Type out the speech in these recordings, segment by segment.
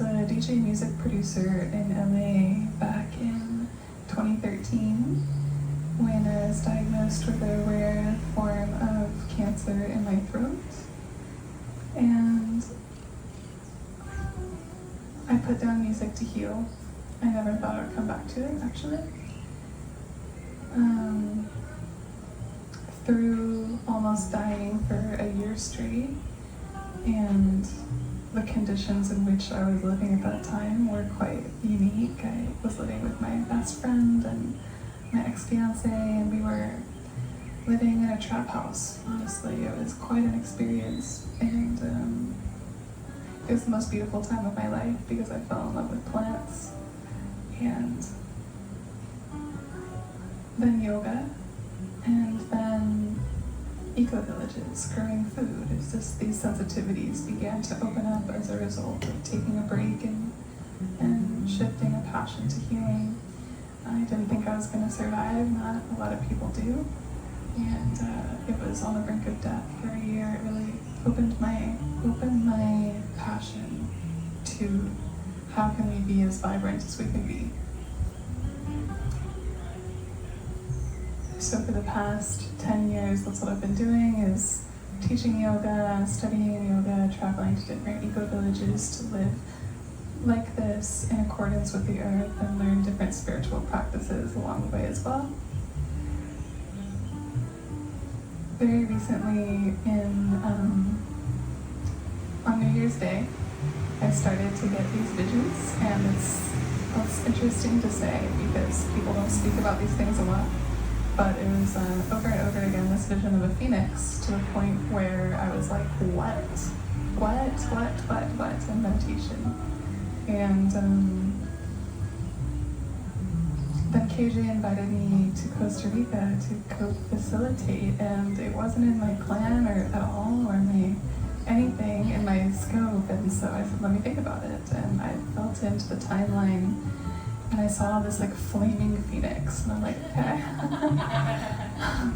a DJ music producer in LA back in 2013 when I was diagnosed with a rare form of cancer in my throat. And I put down music to heal. I never thought I would come back to it, actually. Through almost dying for a year straight, and the conditions in which I was living at that time were quite unique. I was living with my best friend and my ex-fiance, and we were living in a trap house. Honestly, it was quite an experience, and it was the most beautiful time of my life because I fell in love with plants, and then yoga, and then eco-villages, growing food. It's just these sensitivities began to open up as a result of taking a break and shifting a passion to healing. I didn't think I was going to survive, not a lot of people do, and it was on the brink of death for a year. It really opened my passion to how can we be as vibrant as we can be. So for the past 10 years, that's what I've been doing, is teaching yoga, studying yoga, traveling to different eco-villages to live like this in accordance with the earth and learn different spiritual practices along the way as well. Very recently, on New Year's Day, I started to get these visions, and it's interesting to say because people don't speak about these things a lot. But it was over and over again this vision of a phoenix, to the point where I was like, what in meditation. And then KJ invited me to Costa Rica to co-facilitate, and it wasn't in my plan or at all, or anything in my scope, and so I said, let me think about it, and I felt into the timeline. And I saw this like flaming phoenix, and I'm like, okay,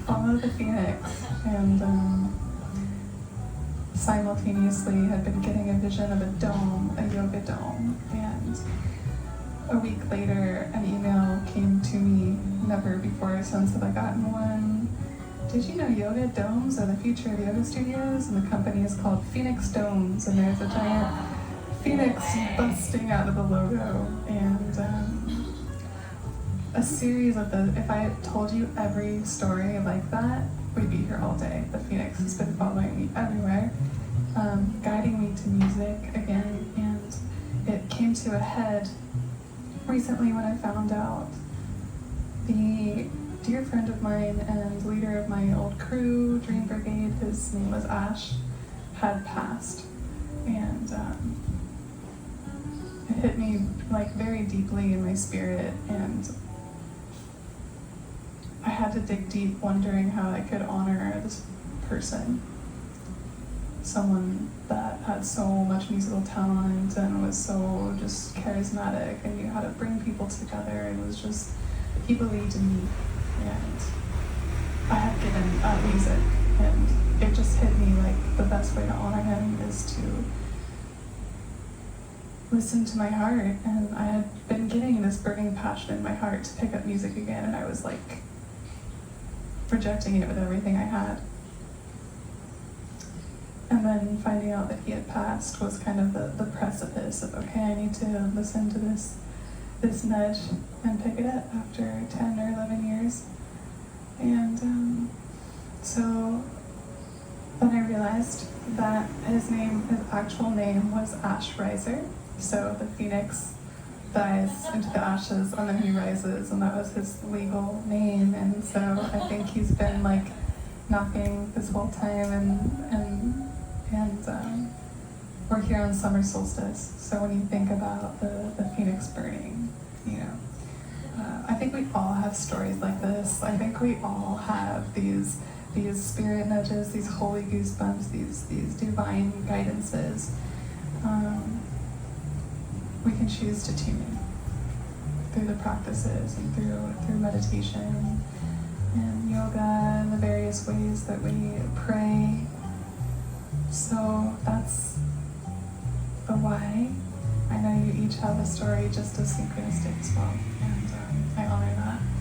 follow the phoenix. And simultaneously had been getting a vision of a dome, a yoga dome. And a week later, an email came to me, never before or since have I gotten one. Did you know yoga domes are the future of yoga studios? And the company is called Phoenix Domes, and there's a giant phoenix busting out of the logo. And a series of if I told you every story like that, we'd be here all day. The phoenix has been following me everywhere, guiding me to music again, and it came to a head recently when I found out the dear friend of mine and leader of my old crew, Dream Brigade, his name was Ash, had passed. And it hit me like very deeply in my spirit, and I had to dig deep, wondering how I could honor this person, someone that had so much musical talent and was so just charismatic and knew how to bring people together, and was just, he believed in me, and I had given up music, and it just hit me like the best way to honor him is to listen to my heart. And I had been getting this burning passion in my heart to pick up music again, and I was like projecting it with everything I had. And then finding out that he had passed was kind of the precipice of, okay, I need to listen to this nudge and pick it up after 10 or 11 years. And so then I realized that his actual name was Ash Riser. So the phoenix dies into the ashes and then he rises, and that was his legal name. And so I think he's been like knocking this whole time, and we're here on summer solstice. So when you think about the phoenix burning, you know, I think we all have stories like this. I think we all have these spirit nudges, these holy goosebumps, these divine guidances. We can choose to tune in through the practices and through meditation and yoga and the various ways that we pray. So that's the why. I know you each have a story just as synchronistic as well, and I honor that.